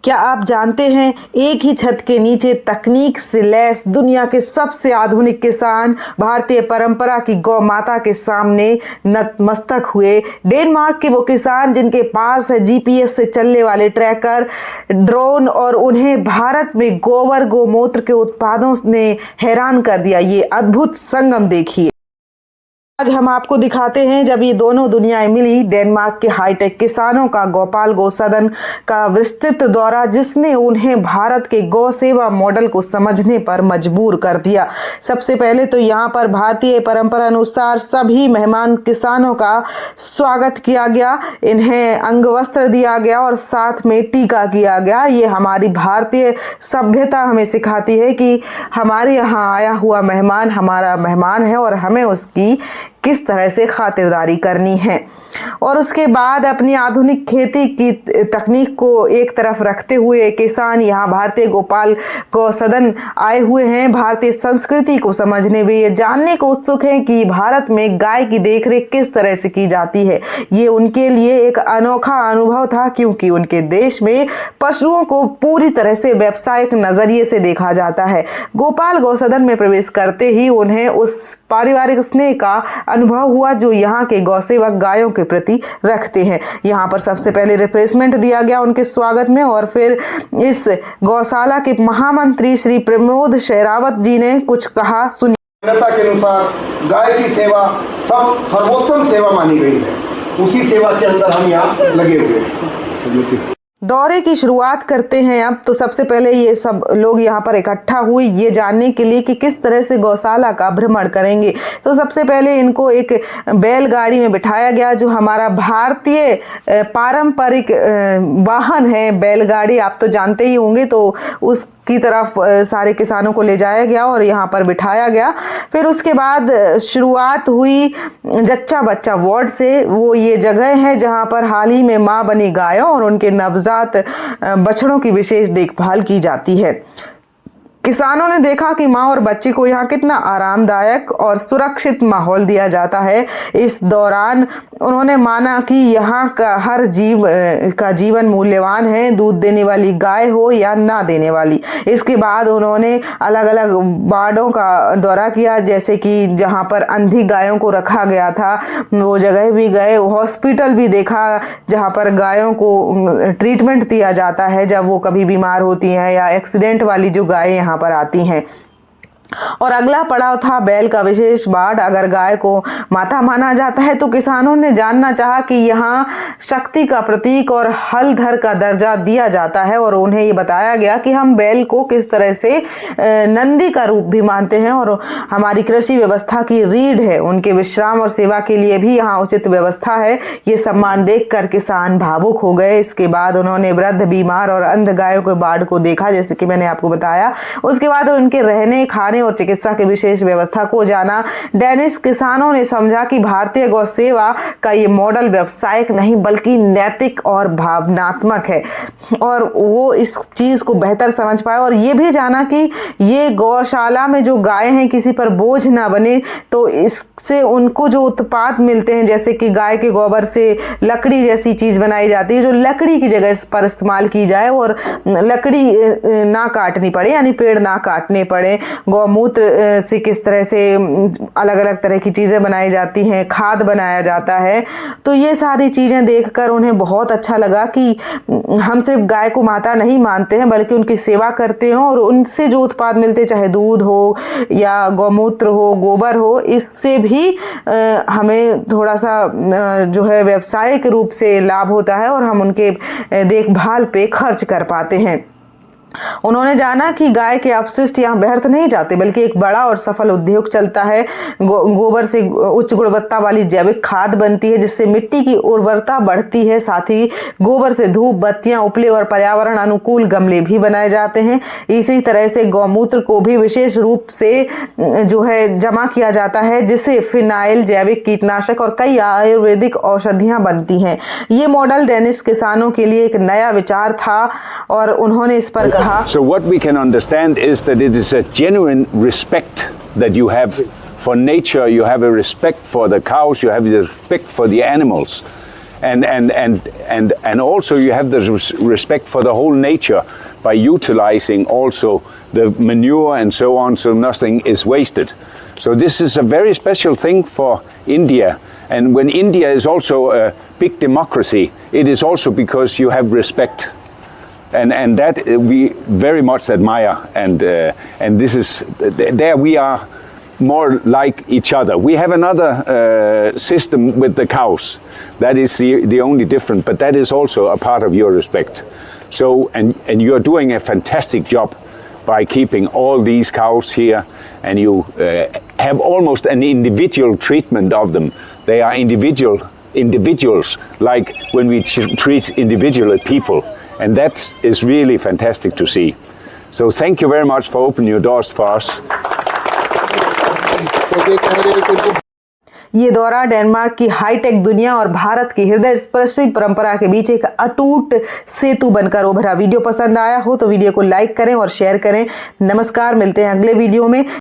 क्या आप जानते हैं एक ही छत के नीचे तकनीक से लैस दुनिया के सबसे आधुनिक किसान भारतीय परंपरा की गौ माता के सामने नतमस्तक हुए। डेनमार्क के वो किसान जिनके पास है जीपीएस से चलने वाले ट्रैकर, ड्रोन और उन्हें भारत में गोबर गोमूत्र के उत्पादों ने हैरान कर दिया। ये अद्भुत संगम देखिए। आज हम आपको दिखाते हैं जब ये दोनों दुनियाएं मिली। डेनमार्क के हाईटेक किसानों का गोपाल गौ सदन का विस्तृत दौरा, जिसने उन्हें भारत के गौ सेवा मॉडल को समझने पर मजबूर कर दिया। सबसे पहले तो यहाँ पर भारतीय परंपरा अनुसार सभी मेहमान किसानों का स्वागत किया गया, इन्हें अंगवस्त्र दिया गया और साथ में टीका किया गया। ये हमारी भारतीय सभ्यता हमें सिखाती है कि हमारे यहाँ आया हुआ मेहमान हमारा मेहमान है और हमें उसकी किस तरह से खातिरदारी करनी है। और उसके बाद अपनी आधुनिक खेती की तकनीक को एक तरफ रखते हुए किसान यहाँ भारतीय गोपाल गौ सदन आए हुए हैं। भारतीय संस्कृति को समझने वे ये जानने को उत्सुक हैं कि भारत में गाय की देखरेख किस तरह से की जाती है। ये उनके लिए एक अनोखा अनुभव था, क्योंकि उनके देश में पशुओं को पूरी तरह से व्यावसायिक नजरिए से देखा जाता है। गोपाल गौ सदन में प्रवेश करते ही उन्हें उस पारिवारिक स्नेह का अनुभव हुआ जो यहाँ के गौसेवक गायों के प्रति रखते हैं। यहाँ पर सबसे पहले रिफ्रेशमेंट दिया गया उनके स्वागत में, और फिर इस गौशाला के महामंत्री श्री प्रमोद शेरावत जी ने कुछ कहा, सुनिए। मान्यता के अनुसार गाय की सेवा सर्वोत्तम सेवा मानी गई है, उसी सेवा के अंदर हम यहाँ लगे हुए हैं। दौरे की शुरुआत करते हैं अब। तो सबसे पहले ये सब लोग यहाँ पर इकट्ठा हुए ये जानने के लिए कि किस तरह से गौशाला का भ्रमण करेंगे। तो सबसे पहले इनको एक बैलगाड़ी में बिठाया गया, जो हमारा भारतीय पारंपरिक वाहन है बैलगाड़ी, आप तो जानते ही होंगे। तो उस की तरफ सारे किसानों को ले जाया गया और यहाँ पर बिठाया गया। फिर उसके बाद शुरुआत हुई जच्चा बच्चा वार्ड से। वो ये जगह है जहाँ पर हाल ही में माँ बनी गायों और उनके नवजात बछड़ों की विशेष देखभाल की जाती है। किसानों ने देखा कि माँ और बच्चे को यहाँ कितना आरामदायक और सुरक्षित माहौल दिया जाता है। इस दौरान उन्होंने माना कि यहाँ का हर जीव का जीवन मूल्यवान है, दूध देने वाली गाय हो या ना देने वाली। इसके बाद उन्होंने अलग अलग वार्डों का दौरा किया, जैसे कि जहाँ पर अंधी गायों को रखा गया था वो जगह भी गए। हॉस्पिटल भी देखा जहाँ पर गायों को ट्रीटमेंट दिया जाता है जब वो कभी बीमार होती हैं या एक्सीडेंट वाली जो गायें यहाँ पर आती हैं। और अगला पड़ाव था बैल का विशेष वार्ड। अगर गाय को माता माना जाता है तो किसानों ने जानना चाहा कि यहाँ शक्ति का प्रतीक और हलधर का दर्जा दिया जाता है, और उन्हें ये बताया गया कि हम बैल को किस तरह से नंदी का रूप भी मानते हैं और हमारी कृषि व्यवस्था की रीढ़ है। उनके विश्राम और सेवा के लिए भी यहाँ उचित व्यवस्था है। ये सम्मान देखकर किसान भावुक हो गए। इसके बाद उन्होंने वृद्ध, बीमार और अंध गायों के वार्ड को देखा, जैसे कि मैंने आपको बताया। उसके बाद उनके रहने, खाने और चिकित्सा की विशेष व्यवस्था को जाना। डेनिश किसानों ने समझा कि भारतीय गौ सेवा का ये मॉडल व्यावसायिक नहीं बल्कि नैतिक और भावनात्मक है, और वो इस चीज को बेहतर समझ पाए। और ये भी जाना कि ये गौशाला में जो गायें हैं किसी पर बोझ ना बने, तो इससे उनको जो उत्पाद मिलते हैं, जैसे कि गाय के गोबर से लकड़ी जैसी चीज बनाई जाती है, जो लकड़ी की जगह इस पर इस्तेमाल की जाए और लकड़ी ना काटनी पड़े, यानी पेड़ ना काटने पड़े। गौमूत्र से किस तरह से अलग अलग तरह की चीज़ें बनाई जाती हैं, खाद बनाया जाता है। तो ये सारी चीज़ें देखकर उन्हें बहुत अच्छा लगा कि हम सिर्फ गाय को माता नहीं मानते हैं बल्कि उनकी सेवा करते हैं, और उनसे जो उत्पाद मिलते हैं, चाहे दूध हो या गौमूत्र हो, गोबर हो, इससे भी हमें थोड़ा सा जो है व्यावसायिक रूप से लाभ होता है और हम उनके देखभाल पे खर्च कर पाते हैं। उन्होंने जाना कि गाय के अपशिष्ट यहाँ व्यर्थ नहीं जाते बल्कि एक बड़ा और सफल उद्योग चलता है। गोबर से उच्च गुणवत्ता वाली जैविक खाद बनती है, जिससे मिट्टी की उर्वरता बढ़ती है। साथ ही गोबर से धूप बत्तियां, उपले और पर्यावरण अनुकूल गमले भी बनाए जाते हैं। इसी तरह से गौमूत्र को भी विशेष रूप से जो है जमा किया जाता है, जिससे फिनाइल, जैविक कीटनाशक और कई आयुर्वेदिक औषधियां बनती हैं। ये मॉडल डेनिश किसानों के लिए एक नया विचार था और उन्होंने इस पर So what we can understand is that it is a genuine respect that you have for nature, you have a respect for the cows, you have a respect for the animals. and also you have the respect for the whole nature by utilizing also the manure and so on, so nothing is wasted. So this is a very special thing for India. And when India is also a big democracy, it is also because you have respect. And that we very much admire, and this is, there we are more like each other. We have another system with the cows. That is the only difference, but that is also a part of your respect. So, and you're doing a fantastic job by keeping all these cows here, and you have almost an individual treatment of them. They are individuals, like when we treat individual people, and that is really fantastic to see. So thank you very much for opening your doors for us. ये दौरा Denmark की hi tech दुनिया और भारत की हृदय स्पर्शी परंपरा के बीच एक अटूट सेतु बनकर उभरा। वीडियो पसंद आया हो तो वीडियो को लाइक करें और शेयर करें। नमस्कार, मिलते हैं अगले वीडियो में।